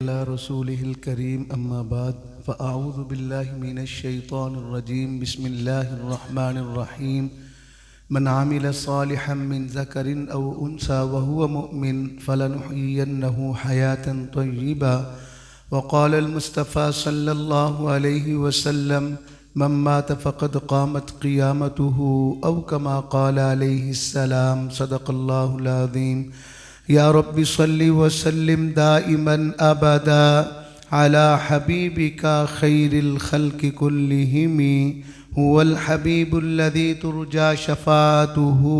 रसूलिहिल करीम अम्मा बाद फ़अऊज़ु बिल्लाहि मिनश शैतानिर रजीम बिस्मिल्लाहिर रहमानिर रहीम मन आमिल सालिहन मिन ज़करिन औ उन्सा व हुवा मुमिन फलनुहयियन्नहु हयातन तय्यिबा व क़ालल मुस्तफ़ा सल्लल्लाहु अलैहि वसल्लम मन मात फ़क़द क़ामत क़ियामतुहु औ कमा क़ाल अलैहिस्सलाम सदक़ल्लाहुल अज़ीम। या रब्बि सल्लि व सल्लिम दाइमन अबदा अला हबीबिका खैरिल खल्क़ि कुल्लिहिमी हुवल हबीबुल्लज़ी तुरजा शफ़ाअतुहु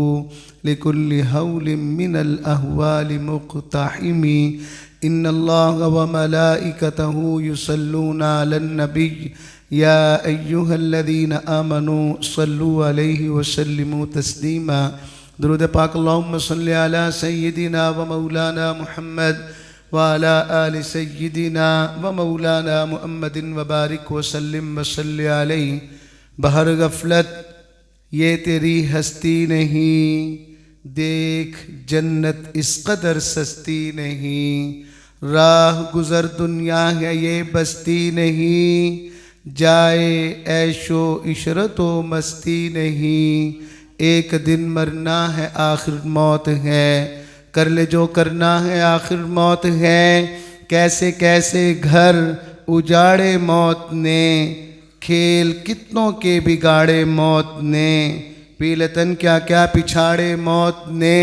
लिकुल्लि हौलिन मिनल अहवालि मुक़्तहिमी। इन्नल्लाह व मलाइकतहु युसल्लूना अलन नबी या अय्युहल्लज़ीना आमनू सल्लु अलैहि व सल्लिमू तस्लीमा। दुरूद पाक अल्लाहुम्मा सल्लि अला सय्यिदिना व मौलाना मुहम्मद व अला आलि सय्यिदिना व मौलाना मुहम्मदिन व बारिक व सल्लिम व सल्लि अलैहि। बहर गफलत ये तेरी हस्ती नहीं, देख जन्नत इस कदर सस्ती नहीं। राह गुज़र दुनिया है ये बस्ती नहीं, जाए ऐशो इशरतो मस्ती नहीं। एक दिन मरना है आखिर मौत है, कर ले जो करना है आखिर मौत है। कैसे कैसे घर उजाड़े मौत ने, खेल कितनों के बिगाड़े मौत ने। पीलतन क्या क्या पिछाड़े मौत ने,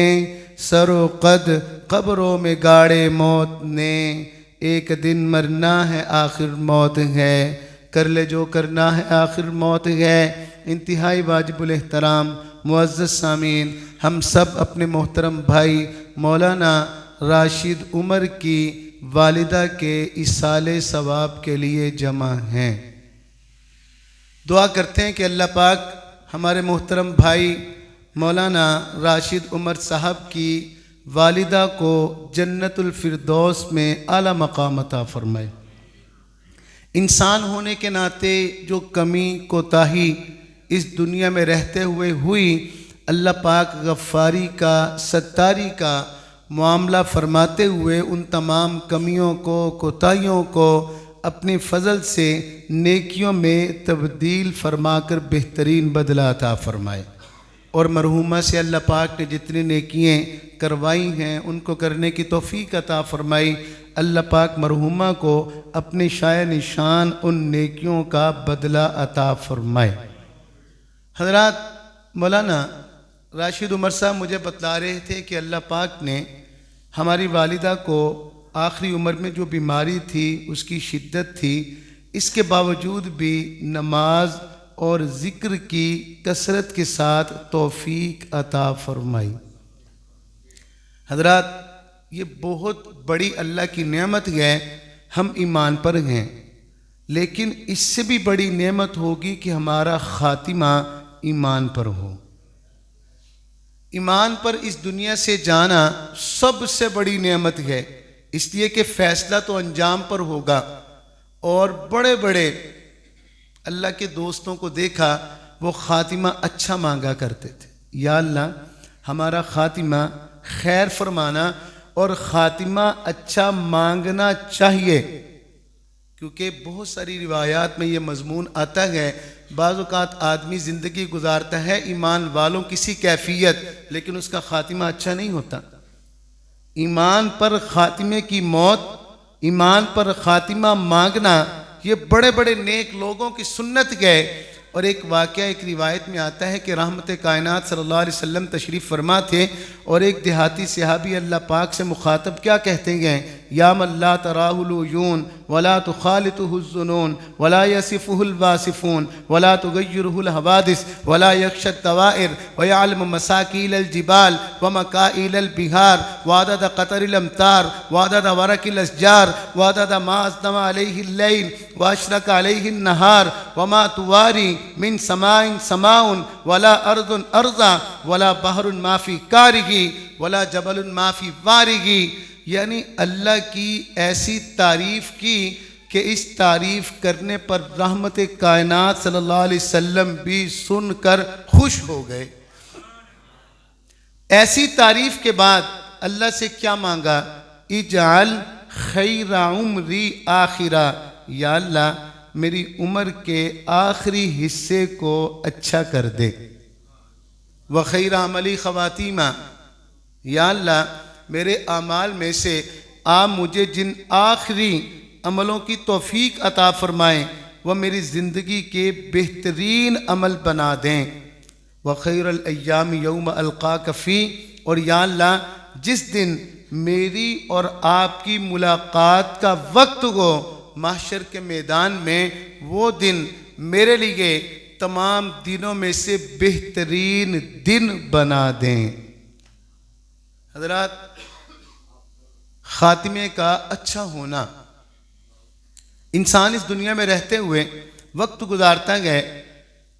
सरो कद कब्रों में गाड़े मौत ने। एक दिन मरना है आखिर मौत है, कर ले जो करना है आखिर मौत है। इंतहाई वाजिबुल एहतराम मुअज़्ज़ज़ सामीन, हम सब अपने मोहतरम भाई मौलाना राशिद उमर की वालिदा के इसाले सवाब के लिए जमा हैं। दुआ करते हैं कि अल्लाह पाक हमारे मोहतरम भाई मौलाना राशिद उमर साहब की वालिदा को जन्नतुल फिरदौस में आला मकाम अता फरमाए। इंसान होने के नाते जो कमी कोताही इस दुनिया में रहते हुए हुई, अल्लाह पाक गफ़्फ़ारी का सत्तारी का मामला फरमाते हुए उन तमाम कमियों को कोताहियों को अपने फ़ज़ल से नेकियों में तब्दील फरमाकर बेहतरीन बदला अता फरमाए। और मरहूमा से अल्लाह पाक ने जितनी नेकियां करवाई हैं उनको करने की तौफ़ीक़ अता फरमाई। अल्लाह पाक मरहूमा को अपने शाय निशान उन नेकियों का बदला अता फरमाए। हज़रात, मौलाना राशिद उमर साहब मुझे बतला रहे थे कि अल्लाह पाक ने हमारी वालिदा को आखिरी उम्र में जो बीमारी थी उसकी शिद्दत थी, इसके बावजूद भी नमाज और ज़िक्र की कसरत के साथ तौफ़ीक अता फरमाई। हज़रात, ये बहुत बड़ी अल्लाह की नेमत है। हम ईमान पर हैं, लेकिन इससे भी बड़ी नेमत होगी कि हमारा ख़ातिमा ईमान पर हो। ईमान पर इस दुनिया से जाना सबसे बड़ी नेमत है, इसलिए कि फ़ैसला तो अंजाम पर होगा। और बड़े बड़े अल्लाह के दोस्तों को देखा, वो ख़ातिमा अच्छा मांगा करते थे, या अल्लाह हमारा ख़ातिमा खैर फरमाना। और ख़ातिमा अच्छा मांगना चाहिए, क्योंकि बहुत सारी रिवायात में ये मज़मून आता है, बाज़ औक़ात आदमी ज़िंदगी गुजारता है ईमान वालों किसी कैफियत, लेकिन उसका ख़ातिमा अच्छा नहीं होता। ईमान पर ख़ातिमे की मौत, ईमान पर ख़ातिमा मांगना, ये बड़े बड़े नेक लोगों की सुन्नत है। और एक वाक़या एक रिवायत में आता है कि रहमत कायनात सल्लल्लाहु अलैहि वसल्लम तशरीफ़ फरमा थे, और एक देहाती सहाबी अल्लाह पाक से मुखातब क्या कहते हैं, या मन ला तराहुल उयून वला तुखालितुहु ज़ुनून वला यसिफुहुल वासिफून वला तुगय्यिरुहुल हवादिस वला यख्शत तवाइर व यअलमु मसाकील जिबाल व मकाइल बिहार वादद क़तरिल अमतार वादद वरकिल अशजार वादद मा अज़्नमा अलैहिल लैल व अशरक अलैहिन नहार व मा तुवारी मिन समाइन समाउन वला अर्ज़ुन अर्ज़ा वला बहरुन माफ़ी कारिगी वला जबलुन माफ़ी वारिगी। यानी अल्लाह की ऐसी तारीफ़ की कि इस तारीफ़ करने पर रहमत कायनात सल्लल्लाहु अलैहि वसल्लम भी सुनकर खुश हो गए। ऐसी तारीफ़ के बाद अल्लाह से क्या मांगा, इजाल खैरा उम्री आखिरा, या अल्लाह मेरी उम्र के आखिरी हिस्से को अच्छा कर दे। व खैरा अमली खवातीमा, या अल्लाह मेरे आमाल में से आप मुझे जिन आखिरी अमलों की तौफीक अता फरमाएं वह मेरी ज़िंदगी के बेहतरीन अमल बना दें। व खैरुल अय्याम यौम अलक़ाक फ़ी, और या अल्लाह जिस दिन मेरी और आपकी मुलाकात का वक्त हो महशर के मैदान में, वो दिन मेरे लिए तमाम दिनों में से बेहतरीन दिन बना दें। हज़रात, खातिमे का अच्छा होना, इंसान इस दुनिया में रहते हुए वक्त गुजारता है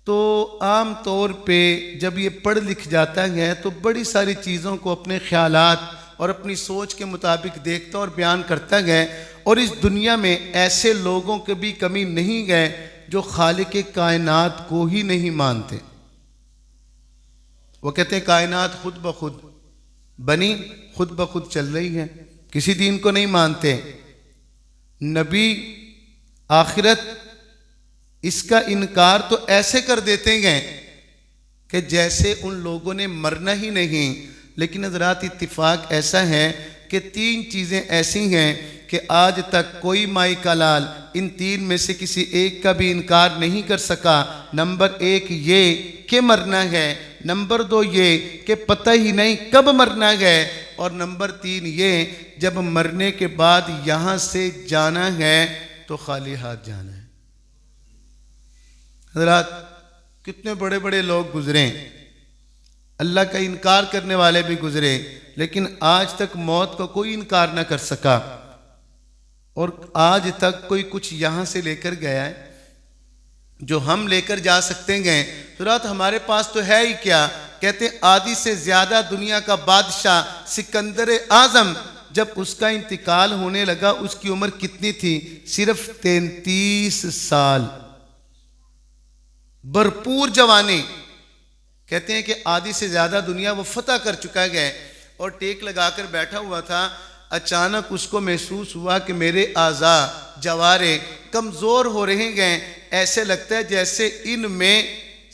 तो आम तौर पे जब ये पढ़ लिख जाता है तो बड़ी सारी चीज़ों को अपने ख्यालात और अपनी सोच के मुताबिक देखता और बयान करता है। और इस दुनिया में ऐसे लोगों की भी कमी नहीं है जो खालिक कायनात को ही नहीं मानते। वो कहते हैं कायनात खुद ब खुद बनी, खुद ब खुद चल रही है, किसी दीन को नहीं मानते। नबी, आखिरत, इसका इनकार तो ऐसे कर देते हैं कि जैसे उन लोगों ने मरना ही नहीं। लेकिन हज़रात, इत्तिफाक ऐसा है कि 3 चीज़ें ऐसी हैं कि आज तक कोई माई का लाल इन 3 में से किसी एक का भी इनकार नहीं कर सका। नंबर 1 ये कि मरना है, नंबर 2 ये कि पता ही नहीं कब मरना है, और नंबर 3 ये जब मरने के बाद यहाँ से जाना है तो खाली हाथ जाना है। हज़रात, कितने बड़े बड़े लोग गुजरे, अल्लाह का इनकार करने वाले भी गुजरे, लेकिन आज तक मौत का कोई इनकार ना कर सका। और आज तक कोई कुछ यहाँ से लेकर गया है जो हम लेकर जा सकते हैं? हज़रात, हमारे पास तो है ही क्या। कहते आदि से ज़्यादा दुनिया का बादशाह सिकंदर आज़म, जब उसका इंतकाल होने लगा उसकी उम्र कितनी थी? सिर्फ 33 साल, भरपूर जवानी। कहते हैं कि आदि से ज़्यादा दुनिया वो फतह कर चुका है और टेक लगाकर बैठा हुआ था। अचानक उसको महसूस हुआ कि मेरे आज़ा जवारे कमज़ोर हो रहे हैं, ऐसे लगता है जैसे इनमें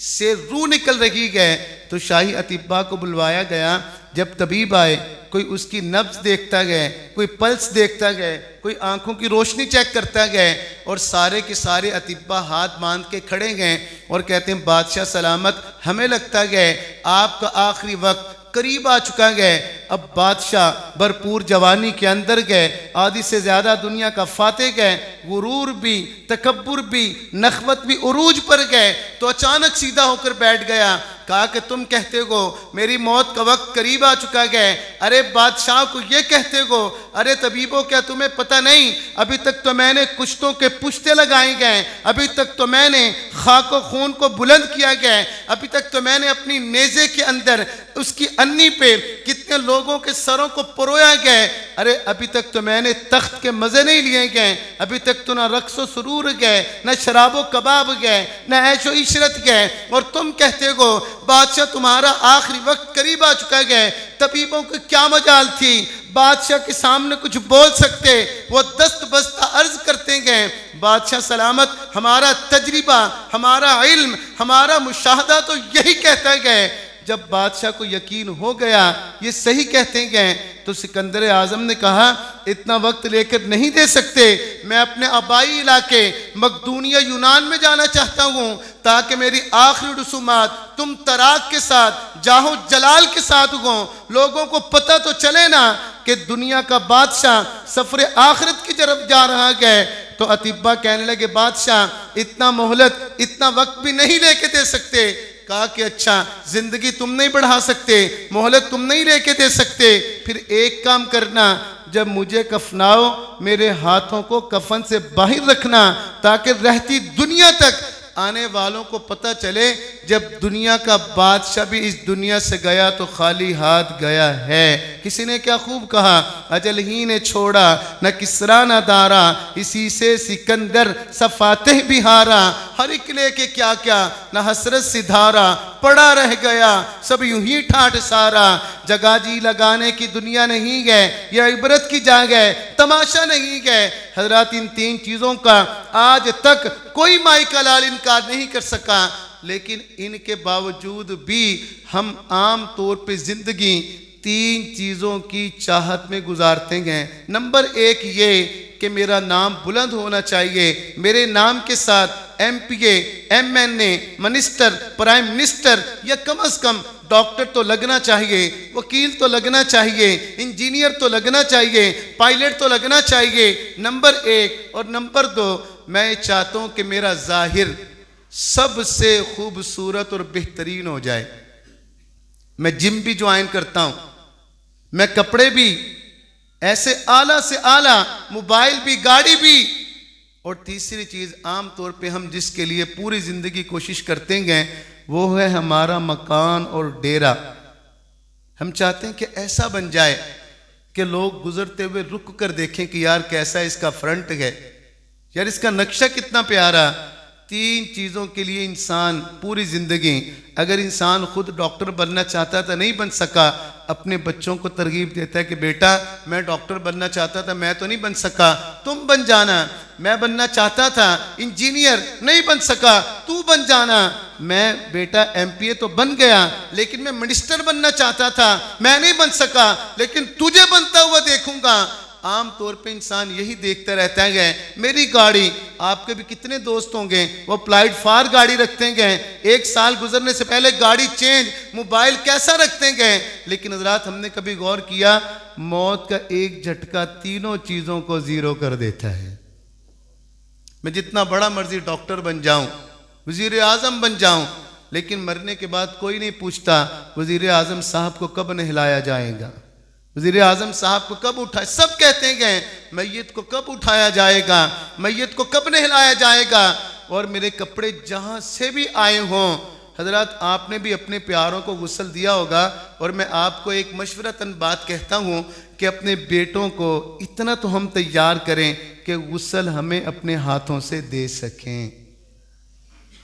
से रूह निकल रही है। तो शाही अतिब्बा को बुलवाया गया। जब तबीब आए, कोई उसकी नब्ज़ देखता गया, कोई पल्स देखता गया, कोई आंखों की रोशनी चेक करता गया, और सारे के सारे अतिब्बा हाथ बांध के खड़े गए और कहते हैं बादशाह सलामत, हमें लगता है आपका आखिरी वक्त करीब आ चुका है। अब बादशाह भरपूर जवानी के अंदर गए, आदि से ज़्यादा दुनिया का फातेह गए, गुरूर भी, तकब्बुर भी, नखवत भी उरूज पर गए। तो अचानक सीधा होकर बैठ गया, कहा कि तुम कहते हो मेरी मौत का वक्त करीब आ चुका है, अरे बादशाह को ये कहते हो? अरे तबीबों, क्या तुम्हें पता नहीं? अभी तक तो मैंने कुश्तों के पुश्ते लगाए गए, अभी तक तो मैंने खाको खून को बुलंद किया गया, अभी तक तो मैंने अपनी नेज़े के अंदर उसकी अन्नी पे कितने लोगों के सरों को परोया गया। अरे अभी तक तो मैंने तख्त के मज़े नहीं लिए गए, अभी तक तो ना रक्सो सुरूर गए, न शराबो कबाब गए, न ऐशो इशरत गए, और तुम कहते हो बादशाह तुम्हारा आखिरी वक्त करीब आ चुका है। तबीबों को क्या मजाल थी बादशाह के सामने कुछ बोल सकते? वो दस्त बस्ता अर्ज करते गए, बादशाह सलामत, हमारा तजरिबा, हमारा इल्म, हमारा मुशाहदा तो यही कहता है। जब बादशाह को यकीन हो गया ये सही कहते गए, तो सिकंदर आज़म ने कहा इतना वक्त लेकर नहीं दे सकते, मैं अपने आबाई इलाके मकदूनिया यूनान में जाना चाहता हूँ, ताकि मेरी आखिरी रसूमात तुम तराक के साथ, जाहो जलाल के साथ हो, लोगों को पता तो चले ना कि दुनिया का बादशाह सफर आखिरत की तरफ जा रहा है। तो अतिब्बा कहने लगे बादशाह इतना मोहलत, इतना वक्त भी नहीं लेके दे सकते। कहा कि अच्छा, जिंदगी तुम नहीं बढ़ा सकते, मोहलत तुम नहीं लेके दे सकते, फिर एक काम करना, जब मुझे कफनाओ मेरे हाथों को कफन से बाहर रखना, ताकि रहती दुनिया तक आने वालों को पता चले जब दुनिया का बादशाह भी इस दुनिया से गया तो खाली हाथ गया है। किसी ने क्या खूब कहा, अजल ही ने छोड़ा न किसरा न दारा, इसी से सिकंदर सफातेह भी हारा। हर एक लेके क्या क्या न हसरत सिधारा, पड़ा रह गया सब यूं ही ठाठ सारा। जगह जी लगाने की दुनिया नहीं गए, यह इबरत की जगह तमाशा नहीं गए। हजरात, इन तीन चीज़ों का आज तक कोई माई का लाल इनकार नहीं कर सका, लेकिन इनके बावजूद भी हम आम तौर पे ज़िंदगी तीन चीज़ों की चाहत में गुजारते हैं। नंबर एक ये कि मेरा नाम बुलंद होना चाहिए, मेरे नाम के साथ MPA, MNA, minister, prime minister या कम से कम डॉक्टर तो लगना चाहिए, वकील तो लगना चाहिए, इंजीनियर तो लगना चाहिए, पायलट तो लगना चाहिए। नंबर एक। और नंबर दो, मैं चाहता हूँ कि मेरा जाहिर सबसे खूबसूरत और बेहतरीन हो जाए। मैं जिम भी ज्वाइन करता हूँ, मैं कपड़े भी ऐसे आला से आला, मोबाइल भी, गाड़ी भी। और तीसरी चीज़ आम तौर पे हम जिसके लिए पूरी ज़िंदगी कोशिश करते हैं वो है हमारा मकान और डेरा। हम चाहते हैं कि ऐसा बन जाए कि लोग गुजरते हुए रुक कर देखें कि यार कैसा इसका फ्रंट है, यार इसका नक्शा कितना प्यारा। तीन चीज़ों के लिए इंसान पूरी ज़िंदगी, अगर इंसान खुद डॉक्टर बनना चाहता था नहीं बन सका, अपने बच्चों को तरगीब देता है कि बेटा मैं डॉक्टर बनना चाहता था, मैं तो नहीं बन सका, तुम बन जाना। मैं बनना चाहता था इंजीनियर, नहीं बन सका, तू बन जाना। मैं बेटा MPA तो बन गया, लेकिन मैं मिनिस्टर बनना चाहता था, मैं नहीं बन सका, लेकिन तुझे बनता हुआ देखूंगा। आम तौर पे इंसान यही देखता रहता है। मेरी गाड़ी, आपके भी कितने दोस्त होंगे वो प्लेटफार्म गाड़ी रखते हैं, एक साल गुजरने से पहले गाड़ी चेंज, मोबाइल कैसा रखते हैं। लेकिन हजरात, हमने कभी गौर किया, मौत का एक झटका तीनों चीज़ों को ज़ीरो कर देता है। मैं जितना बड़ा मर्जी डॉक्टर बन जाऊं, वजीर आजम बन जाऊं, लेकिन मरने के बाद कोई नहीं पूछता वजीर आजम साहब को कब नहलाया जाएगा, वजीर आजम साहब को कब उठाया। सब कहते हैं मैयत को कब उठाया जाएगा, मैयत को कब नहलाया जाएगा। और मेरे कपड़े जहां से भी आए हों, हजरत आपने भी अपने प्यारों को गुस्ल दिया होगा। और मैं आपको एक मशवरतन बात कहता हूं कि अपने बेटों को इतना तो हम तैयार करें कि गुस्ल हमें अपने हाथों से दे सकें।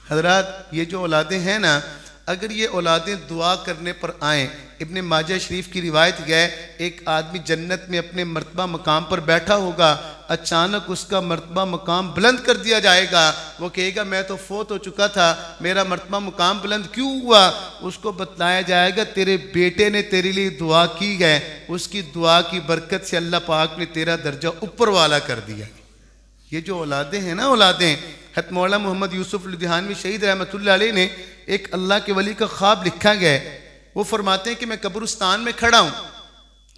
हजरत, ये जो औलादें हैं ना, अगर ये औलादें दुआ करने पर आएँ, इब्ने माजा शरीफ की रिवायत है, एक आदमी जन्नत में अपने मर्तबा मकाम पर बैठा होगा, अचानक उसका मर्तबा मकाम बुलंद कर दिया जाएगा। वो कहेगा मैं तो फोत हो चुका था, मेरा मर्तबा मकाम बुलंद क्यों हुआ? उसको बतलाया जाएगा तेरे बेटे ने तेरे लिए दुआ की है, उसकी दुआ की बरकत से अल्लाह पाक ने तेरा दर्जा ऊपर वाला कर दिया। ये जो औलादें हैं ना, औलादें, हत मौला मोहम्मद यूसुफ लुधियानवी शहीद रहमतुल्लाह अलैह ने एक अल्लाह के वली का ख्वाब लिखा गया। वो फरमाते हैं कि मैं कब्रिस्तान में खड़ा हूँ,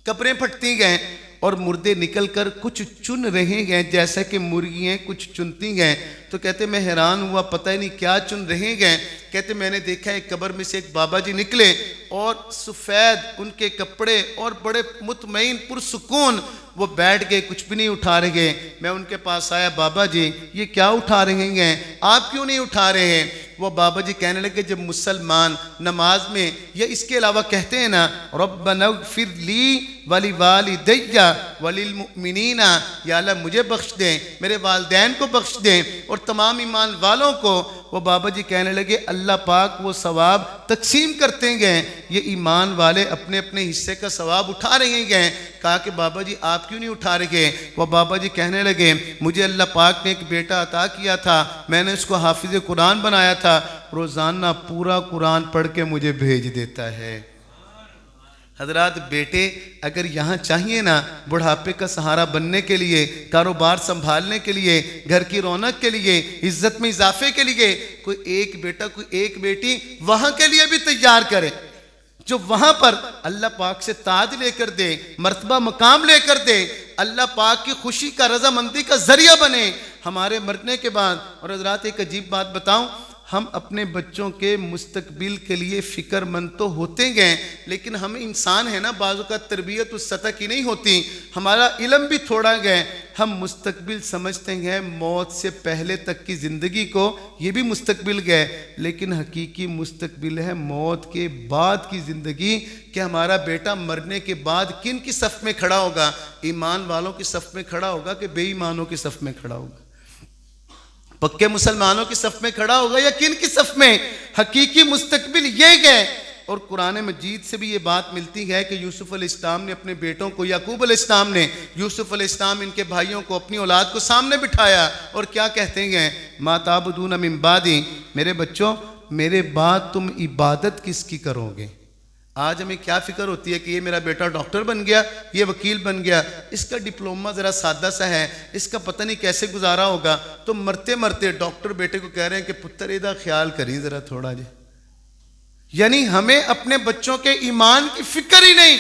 कब्रें फटती गए और मुर्दे निकल कर कुछ चुन रहे हैं, जैसा कि मुर्गियाँ कुछ चुनती हैं। तो कहते मैं हैरान हुआ, पता ही नहीं क्या चुन रहे हैं। कहते मैंने देखा एक कब्र में से एक बाबा जी निकले और सफ़ेद उनके कपड़े और बड़े मुतमईन पुरसुकून, वो बैठ गए, कुछ भी नहीं उठा रहे। मैं उनके पास आया, बाबा जी ये क्या उठा रहे हैं, आप क्यों नहीं उठा रहे हैं? वो बाबा जी कहने लगे जब मुसलमान नमाज में या इसके अलावा कहते हैं ना, रब्बना इग़फिर ली वली वालिदैया वलिल मुमिनीना, या अल्लाह मुझे बख्श दें, मेरे वालिदैन को बख्श दें और तमाम ईमान वालों को। वो बाबा जी कहने लगे अल्लाह पाक वो सवाब तकसीम करते हैं, ये ईमान वाले अपने अपने हिस्से का सवाब उठा रहे हैं। कहा कि बाबा जी आप क्यों नहीं उठा रहे? वो बाबा जी कहने लगे मुझे अल्लाह पाक ने एक बेटा अता किया था, मैंने उसको हाफिज़ कुरान बनाया था, रोज़ाना पूरा कुरान पढ़ के मुझे भेज देता है। हजरात, बेटे अगर यहाँ चाहिए ना बुढ़ापे का सहारा बनने के लिए, कारोबार संभालने के लिए, घर की रौनक के लिए, इज्जत में इजाफे के लिए, कोई एक बेटा कोई एक बेटी वहाँ के लिए भी तैयार करे, जो वहाँ पर अल्लाह पाक से ताज लेकर दे, मर्तबा मकाम लेकर दे, अल्लाह पाक की खुशी का रजामंदी का जरिया बने हमारे मरने के बाद। और हजरात एक अजीब बात बताऊँ, हम अपने बच्चों के मुस्तकबिल के लिए फ़िक्रमंद तो होते गए, लेकिन हम इंसान हैं ना, बाज़ों का तरबियत उस सतह की नहीं होती, हमारा इल्म भी थोड़ा गए, हम मुस्तकबिल समझते हैं मौत से पहले तक की ज़िंदगी को, ये भी मुस्तकबिल गए, लेकिन हकीकी मुस्तकबिल है मौत के बाद की ज़िंदगी, कि हमारा बेटा मरने के बाद किन की सफ़ में खड़ा होगा, ईमान वालों की सफ़ में खड़ा होगा कि बेईमानों की सफ़ में खड़ा होगा, पक्के मुसलमानों की सफ़ में खड़ा होगा या किन की सफ़ में। हकीकी मुस्तकबिल ये गए। और कुरान मजीद से भी ये बात मिलती है कि यूसुफ अलैहिस्सलाम ने अपने बेटों को, याकूब अलैहिस्सलाम ने यूसुफ अलैहिस्सलाम इनके भाइयों को, अपनी औलाद को सामने बिठाया और क्या कहते हैं, मा ताबुदून मिन बादी, मेरे बच्चों मेरे बाद तुम इबादत किसकी करोगे। आज हमें क्या फ़िक्र होती है कि ये मेरा बेटा डॉक्टर बन गया, ये वकील बन गया, इसका डिप्लोमा ज़रा सादा सा है, इसका पता नहीं कैसे गुजारा होगा, तो मरते मरते डॉक्टर बेटे को कह रहे हैं कि पुत्र इदा ख्याल करी ज़रा थोड़ा जी। यानी हमें अपने बच्चों के ईमान की फ़िक्र ही नहीं।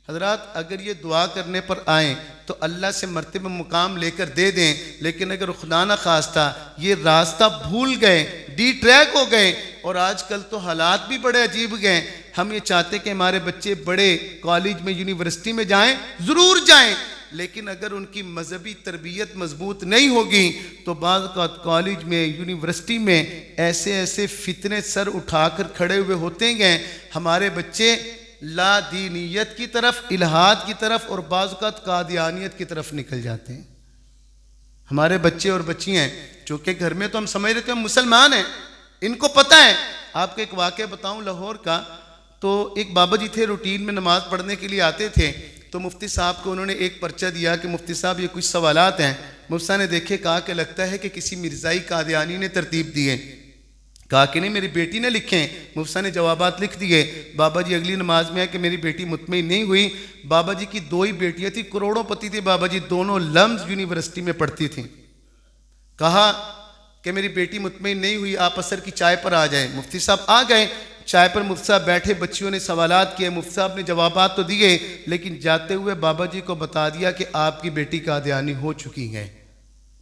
हजरात अगर ये दुआ करने पर आएँ तो अल्लाह से मर्तबा मुकाम लेकर दे दें, लेकिन अगर खुदा न खास्ता ये रास्ता भूल गए, डी ट्रैक हो गए, और आजकल तो हालात भी बड़े अजीब गए, हम ये चाहते कि हमारे बच्चे बड़े कॉलेज में, यूनिवर्सिटी में जाएं, ज़रूर जाएं, लेकिन अगर उनकी मजहबी तरबियत मजबूत नहीं होगी तो बाद कॉलेज में, यूनिवर्सिटी में ऐसे ऐसे फितने सर उठाकर खड़े हुए होते गए, हमारे बच्चे ला दीनियत की तरफ, इल्हाद की तरफ और बाज़ कादियानियत की तरफ निकल जाते हैं। हमारे बच्चे और बच्चियाँ, चूँकि घर में तो हम समझ रहे थे हम मुसलमान हैं, इनको पता है। आपको एक वाक़या बताऊं लाहौर का, तो एक बाबा जी थे, रूटीन में नमाज़ पढ़ने के लिए आते थे, तो मुफ्ती साहब को उन्होंने एक पर्चा दिया कि मुफ्ती साहब ये कुछ सवालात हैं। मुफ्ती साहब ने देखे, कहा कि लगता है कि किसी मिर्ज़ाई कादियानी ने तरतीब दिए। कहा कि नहीं, मेरी बेटी ने लिखे। मुफ्ती साहब ने जवाबात लिख दिए। बाबा जी अगली नमाज में है कि मेरी बेटी मुतमईन नहीं हुई। बाबा जी की दो ही बेटियाँ थी, करोड़ोंपति थे बाबा जी, दोनों लम्स यूनिवर्सिटी में पढ़ती थीं। कहा कि मेरी बेटी मुतमईन नहीं हुई, आप असर की चाय पर आ जाएं। मुफ्ती साहब आ गए, चाय पर मुफ्ती साहब बैठे, बच्चियों ने सवालात किए, मुफ्ती साहब ने जवाबात तो दिए, लेकिन जाते हुए बाबा जी को बता दिया कि आपकी बेटी कादियानी हो चुकी है।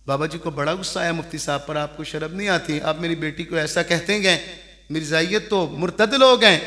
बाबा जी को बड़ा गुस्सा आया मुफ्ती साहब पर, आपको शर्म नहीं आती, आप मेरी बेटी को ऐसा कहते हैं, मिर्जाइयत तो मुर्तद लोग हैं,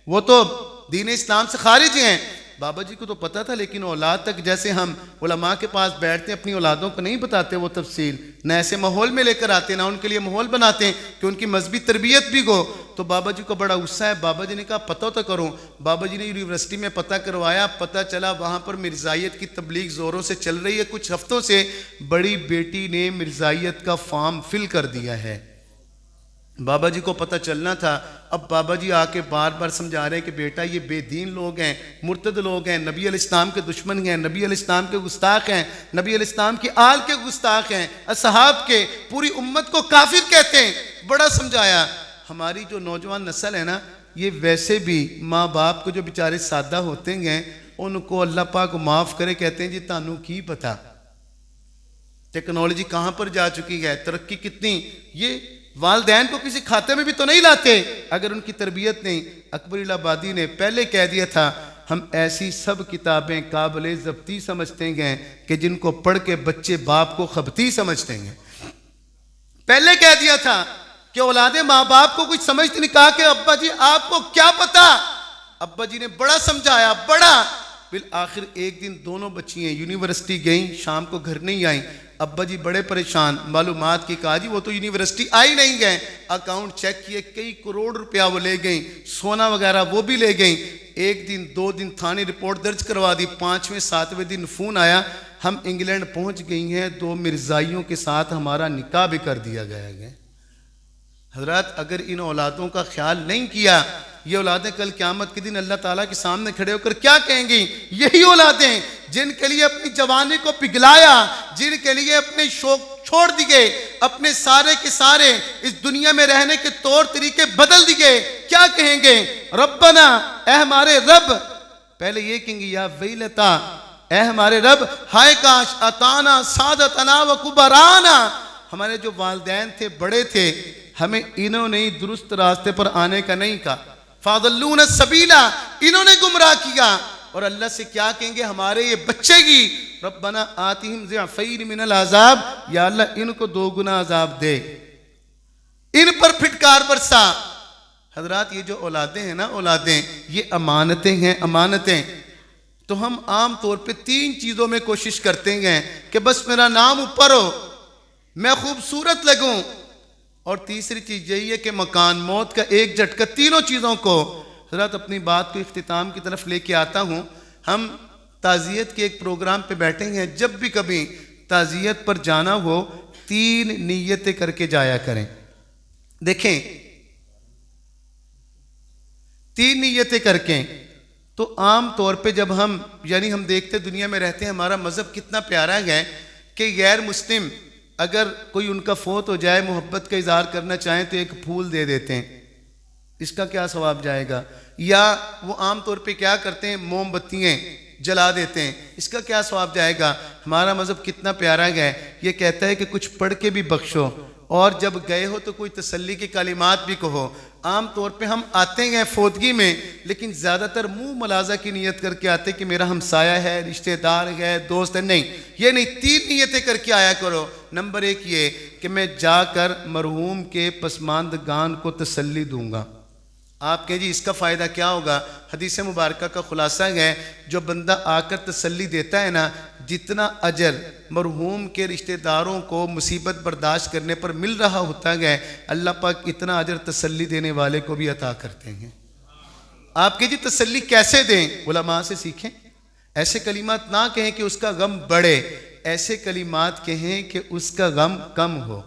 वो तो दीन इस्लाम से खारिज हैं। बाबा जी को तो पता था, लेकिन औलाद तक, जैसे हम उलमा के पास बैठते हैं अपनी औलादों को नहीं बताते वो तफसील, न ऐसे माहौल में लेकर आते, ना उनके लिए माहौल बनाते हैं कि उनकी मजहबी तरबियत भी हो। तो बाबा जी को बड़ा गुस्सा है। बाबा जी ने कहा पता तो करो। बाबा जी ने यूनिवर्सिटी में पता करवाया, पता चला वहाँ पर मिर्ज़ाइयत की तबलीग ज़ोरों से चल रही है। कुछ हफ्तों से बड़ी बेटी ने मिर्ज़ाइयत का फॉर्म फिल कर दिया है। बाबा जी को पता चलना था। अब बाबा जी आके बार बार समझा रहे हैं कि बेटा ये बेदीन लोग हैं, मुर्तद लोग हैं, नबी अलैहिस्सलाम के दुश्मन हैं, नबी अलैहिस्सलाम के गुस्ताख हैं, नबी अलैहिस्सलाम की आल के गुस्ताख हैं, असहाब के, पूरी उम्मत को काफिर कहते हैं। बड़ा समझाया। हमारी जो नौजवान नस्ल है ना, ये वैसे भी माँ बाप को जो बेचारे सादा होते हैं उनको अल्लाह पाक को माफ़ करे, कहते हैं जी तानू की पता टेक्नोलॉजी कहाँ पर जा चुकी है, तरक्की कितनी। ये वालदैन को किसी खाते में भी तो नहीं लाते अगर उनकी तरबियत नहीं। अकबर इलाहाबादी ने पहले कह दिया था, हम ऐसी सब किताबें काबिल ज़ब्ती समझते हैं कि जिनको पढ़ के बच्चे बाप को खबती समझते हैं। पहले कह दिया था कि औलादे माँ बाप को कुछ समझते नहीं। कहा कि अब्बा जी आपको क्या पता। अब्बा जी ने बड़ा समझाया, बड़ा। फिर आखिर एक दिन दोनों बच्चियाँ यूनिवर्सिटी गईं, शाम को घर नहीं आई। अब्बा जी बड़े परेशान, मालूमात की। कहा जी वो तो यूनिवर्सिटी आई नहीं गए, अकाउंट चेक किए, कई करोड़ रुपया वो ले गई, सोना वगैरह वो भी ले गई। एक दिन 2 दिन थाने रिपोर्ट दर्ज करवा दी। 5वें 7वें दिन फ़ोन आया, हम इंग्लैंड पहुंच गई हैं, 2 मिर्ज़ाइयों के साथ हमारा निकाह भी कर दिया गया है। हजरत अगर इन औलादों का ख्याल नहीं किया, ये औलादें कल क़यामत के दिन अल्लाह ताला के सामने खड़े होकर क्या कहेंगी। यही औलादें जिनके लिए अपनी जवानी को पिघलाया, जिनके लिए अपने शौक छोड़ दिए, अपने सारे के सारे इस दुनिया में रहने के तौर तरीके बदल दिए, क्या कहेंगे। रब्बना, ए हमारे रब। पहले ये कहेंगे या वैलता, ए हमारे रब, हाय काश, अताना सादतना व कुबराना, हमारे जो वालिदैन थे, बड़े थे, हमें इन्होंने ही दुरुस्त रास्ते पर आने का नहीं कहा। फादल्लून सबीला, इन्होंने गुमराह किया। और अल्लाह से क्या कहेंगे, हमारे ये बच्चे की, रब्बना आतिहिम ज़िअफ़ैन मिनल अज़ाब, या अल्लाह इनको 2 गुना अज़ाब दे। इन पर फिटकार बरसा। हजरात ये जो औलादें हैं ना, औलादें ये अमानतें हैं, अमानतें। तो हम आम तौर पे 3 चीज़ों में कोशिश करते हैं कि बस मेरा नाम ऊपर हो, मैं खूबसूरत लगूं, और तीसरी चीज़ यही है कि मकान मौत का एक झटका। तीनों चीज़ों को हजरात अपनी बात को इख्तिताम की तरफ लेके आता हूँ। हम ताज़ियत के एक प्रोग्राम पे बैठे हैं, जब भी कभी ताज़ियत पर जाना हो 3 नीयतें करके जाया करें। देखें 3 नीयतें करके, तो आम तौर पे जब हम हम देखते दुनिया में रहते हैं, हमारा मज़हब कितना प्यारा है कि गैर मुस्लिम अगर कोई उनका फौत हो जाए, मोहब्बत का इजहार करना चाहें तो एक फूल दे देते हैं, इसका क्या सवाब जाएगा। या वो आम तौर पे क्या करते हैं, मोमबत्तियाँ जला देते हैं, इसका क्या सवाब जाएगा। हमारा मज़हब कितना प्यारा है, ये कहता है कि कुछ पढ़ के भी बख्शो, और जब गए हो तो कोई तसल्ली के कलिमात भी कहो। आम तौर पे हम आते हैं फौतगी में, लेकिन ज़्यादातर मुंह मलाजा की नीयत करके आते कि मेरा हमसाया है, रिश्तेदार है, दोस्त है। नहीं, ये नहीं, 3 नीयतें करके आया करो। नंबर 1 ये कि मैं जाकर मरहूम के पसमानदगान को तसल्ली दूंगा। आप कहें जी इसका फ़ायदा क्या होगा। हदीस मुबारक का खुलासा है, जो बंदा आकर तसल्ली देता है ना, जितना अजर मरहूम के रिश्तेदारों को मुसीबत बर्दाश्त करने पर मिल रहा होता है, अल्लाह पाक इतना अजर तसल्ली देने वाले को भी अता करते हैं। आप कहें जी तसल्ली कैसे दें, उलमा से सीखें। ऐसे कलिमात ना कहें कि उसका गम बढ़े, ऐसे कलिमात कहें कि उसका गम कम हो।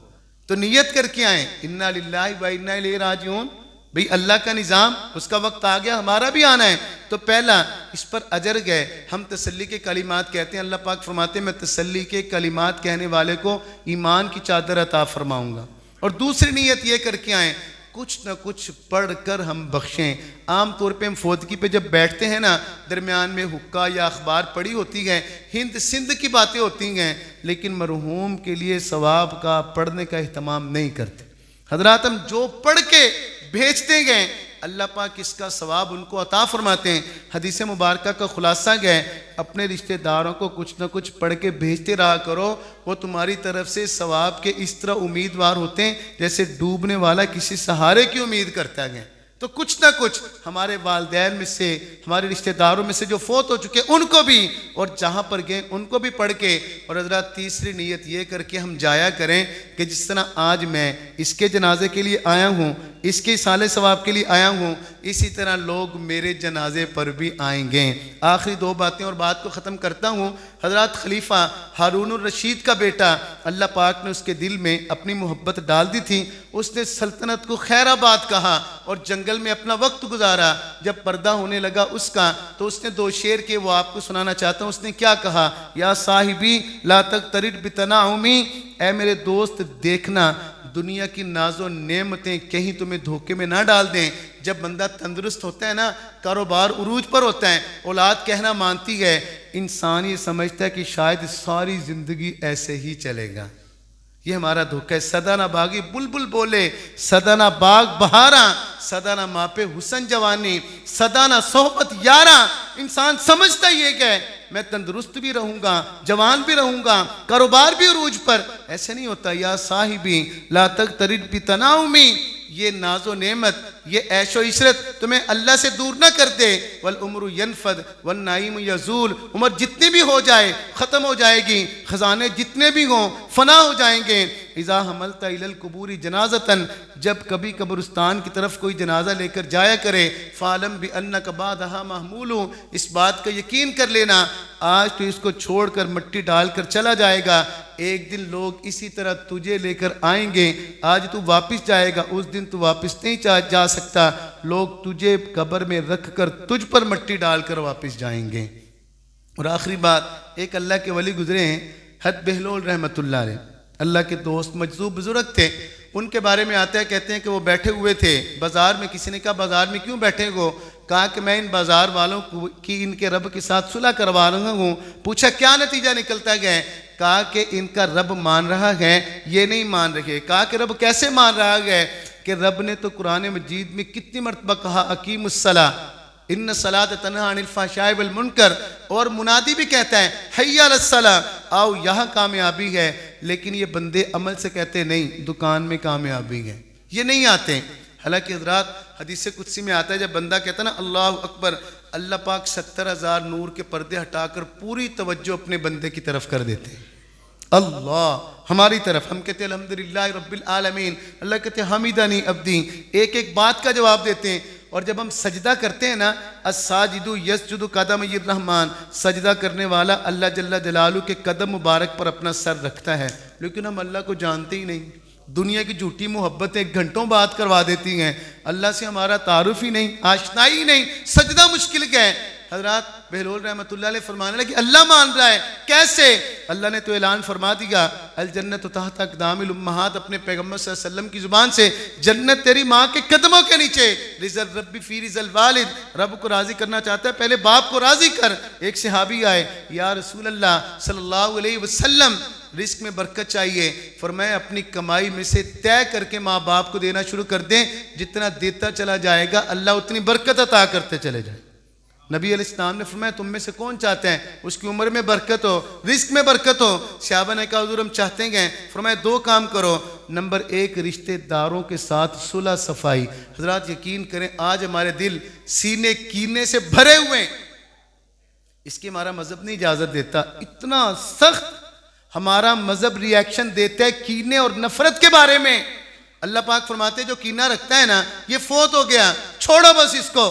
तो नियत करके आए, इन्ना लिल्लाहि व इन्ना इलैहि राजिऊन। भाई अल्लाह का निज़ाम, उसका वक्त आ गया, हमारा भी आना है। तो पहला इस पर अजर गए, हम तसल्ली के कलिमात कहते हैं। अल्लाह पाक फरमाते हैं मैं तसल्ली के कलिमात कहने वाले को ईमान की चादर अता फरमाऊंगा। और दूसरी नीयत ये करके आए, कुछ ना कुछ पढ़ कर हम बख्शें। आम तौर पे हम फौतगी पे जब बैठते हैं ना, दरमियान में हुक्का या अखबार पढ़ी होती है, हिंद सिंध की बातें होती हैं, लेकिन मरहूम के लिए सवाब का पढ़ने का अहतमाम नहीं करते। हजरात हम जो पढ़ के भेजते गए, अल्लाह पाक इसका सवाब उनको अता फरमाते हैं। हदीस मुबारक का खुलासा गए, अपने रिश्तेदारों को कुछ ना कुछ पढ़ के भेजते रहा करो, वो तुम्हारी तरफ से सवाब के इस तरह उम्मीदवार होते हैं जैसे डूबने वाला किसी सहारे की उम्मीद करता है। तो कुछ ना कुछ हमारे वालिदैन में से, हमारे रिश्तेदारों में से जो फौत हो चुके उनको भी, और जहाँ पर गए उनको भी पढ़ के। और हज़रात तीसरी नीयत ये करके हम जाया करें कि जिस तरह आज मैं इसके जनाजे के लिए आया हूँ, इसके साले सवाब के लिए आया हूँ, इसी तरह लोग मेरे जनाजे पर भी आएंगे। आखिरी 2 बातें और बात को ख़त्म करता हूँ। हज़रत खलीफा हारून रशीद का बेटा, अल्लाह पाक ने उसके दिल में अपनी मोहब्बत डाल दी थी। उसने सल्तनत को खैराबाद कहा और जंगल में अपना वक्त गुजारा। जब पर्दा होने लगा उसका, तो उसने 2 शेर के वो आपको सुनाना चाहता हूँ। उसने क्या कहा, या साहिबी ला तक तरिद बितनाउमी, ऐ मेरे दोस्त देखना दुनिया की नाजो नेमतें कहीं तुम्हें धोखे में ना डाल दें। जब बंदा तंदुरुस्त होता है ना, कारोबार उरूज पर होता है, औलाद कहना मानती है, इंसान ये समझता है कि शायद सारी ज़िंदगी ऐसे ही चलेगा। ये हमारा धोखा है। सदा ना बागी बुलबुल बोले, सदा ना बाग बहारा, सदा ना मापे हुसन जवानी, सदा ना सोहबत यारा। इंसान समझता ही है कि मैं तंदुरुस्त भी रहूंगा, जवान भी रहूंगा, कारोबार भी उरूज पर। ऐसे नहीं होता। या साहिबी ला तक तरिद भी तनाउमी, ये नाजो नेमत, ये ऐशो इशरत तुम्हें अल्लाह से दूर ना कर दे। वल उम्र यनफद वन नाइम यजूल, उम्र जितनी भी हो जाए ख़त्म हो जाएगी, ख़जाने जितने भी हों फना हो जाएंगे। इज़ा हमलता इलल कुबूरी जनाज़तन, जब कभी कब्रिस्तान की तरफ कोई जनाजा लेकर जाया करे, फ़ालम बि अन्नक बादहा महमूलू, इस बात का यकीन कर लेना आज तो इसको छोड़कर मिट्टी डालकर चला जाएगा, एक दिन लोग इसी तरह तुझे लेकर आएंगे। आज तू वापस जाएगा, उस दिन तू वापस नहीं जा सकता। लोग तुझे कब्र में रख कर तुझ पर मिट्टी डालकर वापस जाएंगे। और आखिरी बात, एक अल्लाह के वली गुजरे हैं, हद बहलोल रहमतुल्लाह अलैह, अल्लाह के दोस्त मजज़ूब बुजुर्ग थे। उनके बारे में आता है, कहते हैं कि वो बैठे हुए थे बाज़ार में। किसी ने कहा बाज़ार में क्यों बैठे हो? कहा कि मैं इन बाज़ार वालों की इनके रब के साथ सुलह करवा रहा हूँ। पूछा क्या नतीजा निकलता गया? कहा कि इनका रब मान रहा है, ये नहीं मान रहे। कहा कि रब कैसे मान रहा है? कि रब ने तो कुरान मजीद में कितनी मरतबा कहा अकीमुस्सलाह, इन्न सलात तन्हा अनिल फ़हशाइ वल मुनकर, और मुनादी भी कहता है हय्या अलस्सलाह, आओ यहाँ कामयाबी है। लेकिन ये बंदे अमल से कहते नहीं, दुकान में कामयाबी है। ये नहीं आते। हालांकि हज़रात हदीस कुदसी में आता है, जब बंदा कहता है ना अल्लाह अकबर, अल्लाह पाक 70,000 नूर के पर्दे हटाकर पूरी तवज्जो अपने बंदे की तरफ कर देते हैं। अल्लाह हमारी तरफ, हम कहते हैं अल्हम्दुलिल्लाह रब्बिल आलमीन, अल्लाह कहते हैं हमीदानी अब्दी, एक एक बात का जवाब देते हैं। और जब हम सजदा करते हैं ना, अस्साजिदु यस्जुदु कदम रहमान, सजदा करने वाला अल्लाह जल्ला जलालू के कदम मुबारक पर अपना सर रखता है। लेकिन हम अल्लाह को जानते ही नहीं, दुनिया की झूठी मोहब्बतें घंटों बात करवा देती हैं, अल्लाह से हमारा तारुफ ही नहीं, आशनाई ही नहीं, सजदा मुश्किल क्या है। हज़रात बहलोल रहमतुल्लाह अलैह फरमाने लगे अल्लाह मान रहा है कैसे? अल्लाह ने तो ऐलान फरमा दिया, अल जन्नत तहत अक़दामिल उम्महात, अपने पैगम्बर सल्लल्लाहु अलैहि वसल्लम की ज़ुबान से, जन्नत तेरी माँ के कदमों के नीचे। रिज़ल रब्बी फ़ी रिज़ल वालिद, रब को राज़ी करना चाहता है पहले बाप को राज़ी कर। एक सहाबी आए, या रसूल अल्लाह सल्लल्लाहु अलैहि वसल्लम रिस्क में बरकत चाहिए, फरमाया अपनी कमाई में से तय करके माँ बाप को देना शुरू कर दें, जितना देता चला जाएगा अल्लाह उतनी बरकत अता करते चले जाए। नबी अलैहिस्सलाम ने फरमाया तुम में से कौन चाहते हैं उसकी उम्र में बरकत हो, रिस्क में बरकत हो? सहाबा ने कहा हुजूर हम चाहते हैं। फरमाया दो काम करो, नंबर एक रिश्तेदारों के साथ सुलह सफाई। हजरात यकीन करें आज हमारे दिल सीने कीने से भरे हुए, इसकी हमारा मजहब नहीं इजाजत देता। इतना सख्त हमारा मजहब रिएक्शन देता है कीने और नफरत के बारे में। अल्लाह पाक फरमाते जो कीना रखता है ना, ये फोत हो गया, छोड़ो बस इसको।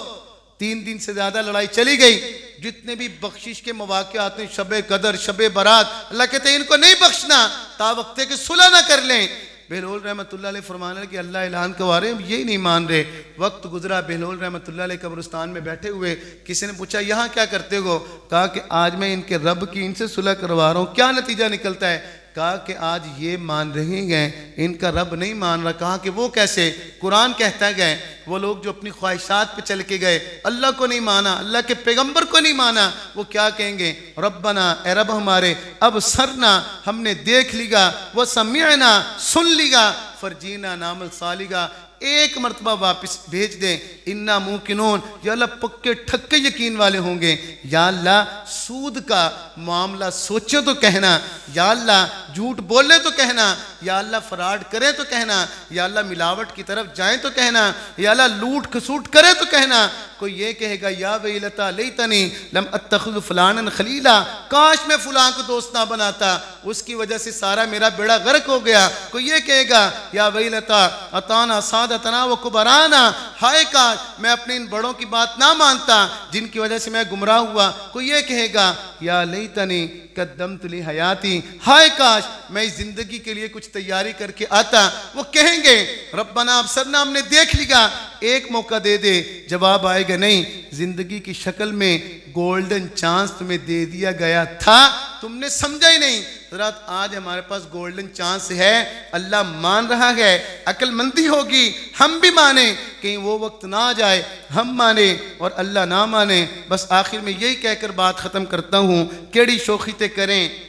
3 दिन से ज्यादा लड़ाई चली गई, जितने भी बख्शिश के मौके आते हैं, शबे कदर शबे बारात, अल्लाह कहते हैं इनको नहीं बख्शना ता वक्ते के सुलह ना कर लें। बहलोल रहमतुल्लाह अलैह फरमाने कि अल्लाह ऐलान करवा रहे, हम यही नहीं मान रहे। वक्त गुजरा, बहलोल रहमतुल्लाह अलैह कब्रिस्तान में बैठे हुए, किसी ने पूछा यहाँ क्या करते हो? कहा कि आज मैं इनके रब की इनसे सुलह करवा रहा हूँ। क्या नतीजा निकलता है? कहा कि आज ये मान रहे हैं इनका रब नहीं मान रहा। कहा कि वो कैसे? कुरान कहता है वो लोग जो अपनी ख्वाहिशात पे चल के गए, अल्लाह को नहीं माना, अल्लाह के पैगंबर को नहीं माना, वो क्या कहेंगे? रब्बना, ए रब हमारे, अब सरना, हमने देख लिया, वह समिअना, सुन लिया, फरजीना नामल सालिगा, एक मरतबा वापस भेज दे। इन्ना मुमकिनून, या अल्लाह पक्के ठक्के यकीन वाले होंगे। या अल्लाह सूद का मामला सोचे तो कहना, या अल्लाह झूठ बोले तो कहना, या अल्लाह फराड करे तो कहना, या अल्लाह मिलावट की तरफ जाए तो कहना, या अल्लाह लूट खसूट करे तो कहना। कोई ये कहेगा या वैलता लैतनी लम अत्तखिज़ फलानन खलीला, काश मैं फलां को दोस्त ना बनाता, उसकी वजह से सारा मेरा बेड़ा गर्क हो गया। कोई ये कहेगा या वैलता अताना सादतना व कुबराना, हाय काश मैं अपने इन बड़ों की बात ना मानता जिनकी वजह से मैं गुमराह हुआ। कोई ये कहेगा या लैतनी कद्दमतु ली हयाती, हाय काश मैं इस जिंदगी के लिए कुछ तैयारी करके आता। वो कहेंगे रब्बना अबसरना, हमने देख लिया, एक मौका दे दे। जवाब आएगा नहीं, जिंदगी की शक्ल में गोल्डन चांस तुम्हें दे दिया गया था, तुमने समझा ही नहीं। हज़रात आज हमारे पास गोल्डन चांस है, अल्लाह मान रहा है, अक्लमंदी होगी हम भी माने, कहीं वो वक्त ना आ जाए हम माने और अल्लाह ना माने। बस आखिर में यही कहकर बात ख़त्म करता हूँ, केड़ी शोखी ते करें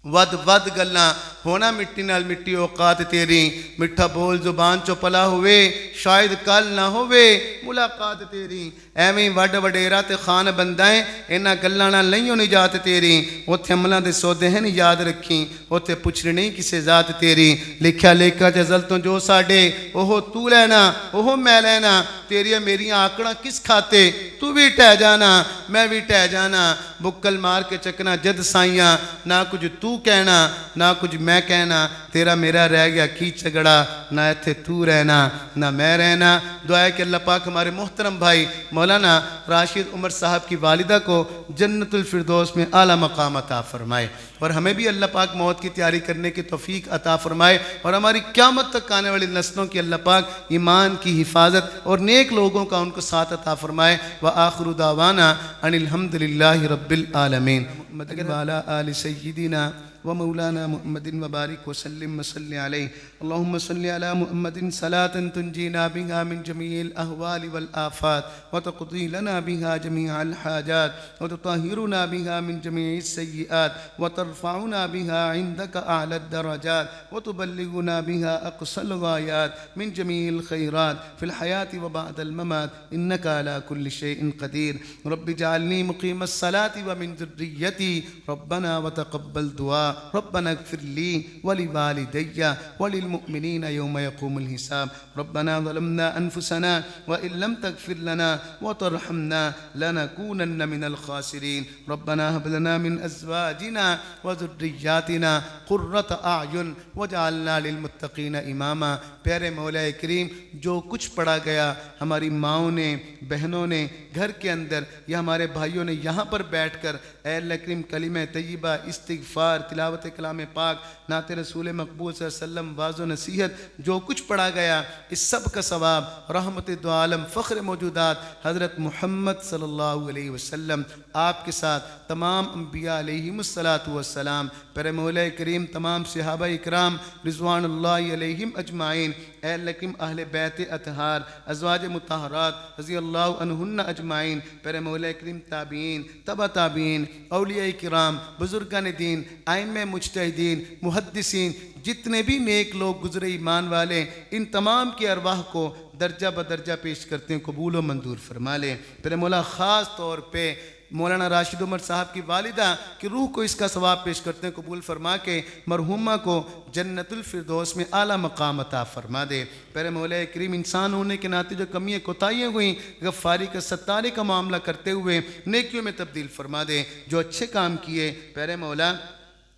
वद वद गल्ला, होना मिट्टी नाल मिट्टी औकात तेरी, मिठा बोल जुबान चो पला हुए, शायद कल ना होवे मुलाकात तेरी। एवें वड वडेरा ते खान बंदाएं, इन्हां गल्लां नाल नहीं होनी जात तेरी। उत्थे अमलां दे सौदे हैं याद रखी, उत्थे पुछनी नहीं किसे जात तेरी। लिखा लेखा जजल तो जो साडे, ओहो तू लेना ओहो मैं लेना, तेरियां मेरियां आकड़ां किस खाते, तू भी टह जाना मैं भी टह जाना। बुक्कल मार के चकना जद साइयां, ना कुछ तू कहना ना कुछ मैं कहना, तेरा मेरा रह गया की झगड़ा, ना इत्थे तू रहना ना मैं रहना। दुआ है कि अल्लाह पाक हमारे मोहतरम भाई मौलाना राशिद उमर साहब की वालिदा को जन्नतुल फिरदौस में आला मकाम अता फरमाए, और हमें भी अल्लाह पाक मौत की तैयारी करने की तौफीक अता फरमाए, और हमारी क़यामत तक आने वाली नस्लों की अल्लाह पाक ईमान की हिफाजत और नेक लोगों का उनको साथ अता फरमाए। व आखिरु दावाना अनिल हम्दुलिल्लाहि रब्बिल आलमीन। मुहम्मद व अला आलि सय्यिदिना व मौलाना मुहम्मदिन व बारिक वसल्लिम वसल्लि अलैहि। अल्लाहुम्मा सल्लि अला मुहम्मदिन सलातन तुंजीना बिहा मिन जमीइल अहवालि वल आफात व तक़दी लना बिहा जमीअल हाजात व तुताहिरुना बिहा मिन जमीइस सय्यिआत व तरफ़उना बिहा इंदका अअला दरजात व तुबल्लिगुना बिहा अक़सल गायात मिन जमीइल खैरात फिल हयाति व बअदल ममात इन्नका अला कुल्लि शैइन क़दीर। रब्बि जअलनी मुक़ीमस सलाति व मिन ज़ुर्रिय्यती रब्बना व तक़ब्बल दुआ। रब्बना इग़फ़िर ली व लिवालिदैया व लिलमुमिनीना यौम यक़ूमुल हिसाब रब्बना ज़लमना अनफुसना व इन लम तग़फ़िर लना व तरहमना लनकूनन्न मिनल ख़ासिरीन रब्बना हब लना मिन अज़वाजिना व ज़ुर्रिय्यातिना क़ुर्रत अयुन वजअलना लिलमुत्तक़ीना इमामा। प्यारे मौला करीम, जो कुछ पढ़ा गया हमारी माओं ने, बहनों ने घर के अंदर या हमारे भाइयों ने यहाँ पर बैठकर ऐ अल्लाह करीम कलिमा तय्यबा, इस्तिग़फ़ार, तिलावत कलाम पाक, नात रसूल मक़बूल सल्लल्लाहु अलैहि वसल्लम, वाज़ो नसीहत, जो कुछ पढ़ा गया इस सब का सवाब रहमत दो आलम फ़ख्र मौजूदात हज़रत मोहम्मद सल्लल्लाहु अलैहि वसल्लम आपके साथ तमाम अंबिया अलैहिमुस्सलातु वस्सलाम, प्यारे मौला करीम तमाम सहाबा इकराम रिज़वानुल्लाहि अलैहिम अजमाइन, ऐ अल्लाह करीम अहले बैत अतहार, अज़वाज मुतहहरात रज़ियल्लाहु अन्हुन्ना अजमाइन, प्यारे मौला करीम ताबीन, तबा ताबीन, औलिया किराम, बुज़ुर्गान दीन, आइम्मे मुज्तहिदीन, मुहद्दिसीन, जितने भी नेक लोग गुज़रे ईमान वाले, इन तमाम की अरवाह को दर्जा बदर्जा पेश करते हैं, कबूल व मंजूर फरमा ले। प्यारे मौला ख़ास तौर पे मौलाना राशिद उमर साहब की वालिदा की रूह को इसका सवाब पेश करते हैं, कबूल फरमा के मरहुमा को जन्नतुल फिरदौस में आला मकाम अता फरमा दे। प्यारे मौला करीम, इंसान होने के नाते जो कमियाँ कोताहियाँ हुई गफ़ारी का सत्तारे का मामला करते हुए नेकियों में तब्दील फरमा दे। जो अच्छे काम किए प्यारे मौला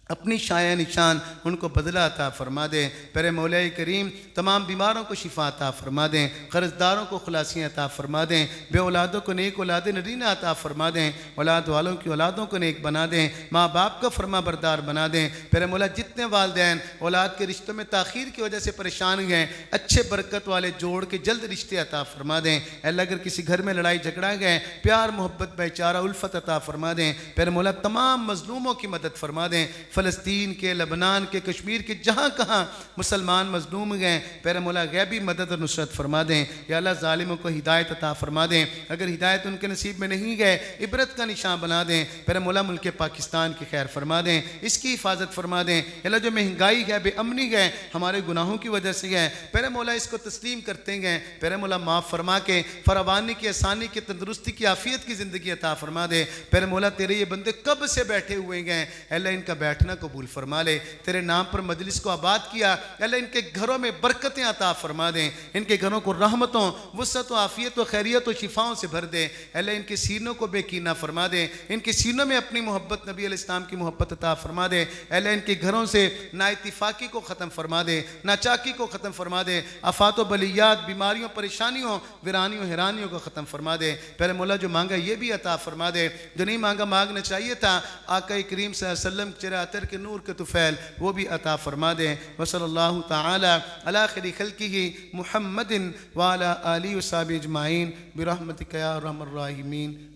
अपनी शाया निशान उनको बदला अता फरमा दें। प्यारे मौला करीम तमाम बीमारों को शिफा अता फरमा दें, कर्जदारों को खुलासियाँ अता फरमा दें, बे औलादों को नेक औलाद नरीना अता फरमा दें, औलाद वालों की औलादों को नेक बना दें, माँ बाप का फरमा बरदार बना दें। प्यारे मौला जितने वालिदैन औलाद के रिश्तों में ताख़ीर की वजह से परेशान गए, अच्छे बरकत वाले जोड़ के जल्द रिश्ते अता फरमा दें। अल्लाह अगर किसी घर में लड़ाई झगड़ा गए, प्यार मोहब्बत भाईचारा उल्फत अता फरमा दें। प्यारे मौला तमाम मजलूमों की मदद फरमा दें, फ़लस्तीन के, लबनान के, कश्मीर के, जहाँ कहाँ मुसलमान मजलूम गए, प्यारे मौला गैबी मदद और नुसरत फरमा दें। या अल्लाह ज़ालिमों को हिदायत अता फरमा दें, अगर हिदायत उनके नसीब में नहीं गए इबरत का निशान बना दें। प्यारे मौला मुल्क पाकिस्तान की खैर फरमा दें, इसकी हिफाजत फरमा दें। अल्लाह जो महंगाई है, बेअमनी है, हमारे गुनाहों की वजह से है, प्यारे मौला इसको तस्लीम करते गए, प्यारे मौला माफ़ फरमा के फरावानी की, आसानी की, तंदुरुस्ती की, आफियत की ज़िंदगी अता फरमा दे। प्यारे मौला तेरे ये बंदे कब से बैठे हुए गए, अल्लाह इनका बैठना कबूल फरमा ले। तेरे नाम पर मजलिस को आबाद किया, अल्लाह इनके घरों में बरकतें अता फरमा दें, इनके घरों को रहमतों, वुसअत व आफियत व खैरियत व शिफाओं से भर दे। अल्लाह इनके सीनों को बेकीना फरमा दे, इनके सीनों में अपनी मोहब्बत, नबी अलैहिस्सलाम की मोहब्बत अता फरमा दे। अल्लाह इनके घरों से नाइतिफाकी को ख़त्म फरमा दे, नाचाकी को ख़त्म फरमा दे, आफात व बलियात, बीमारियों, परेशानियों, वीरानियों, हैरानियों को ख़त्म फरमा दे। प्यारे मौला जो मांगा ये भी अता फरमा दे, जो नहीं मांगा मांगना चाहिए था, आका करीम सल्लल्लाहु अलैहि वसल्लम चेहरा अतर के नूर के तुफ़ैल, वो भी अता फरमा दें। वसल्लल्लाहु तआला अला खैरि खल्क़िही मुहम्मदिन व अला आलिहि व सहबिही अजमाइन बिरहमतिका या अरहमर राहिमीन।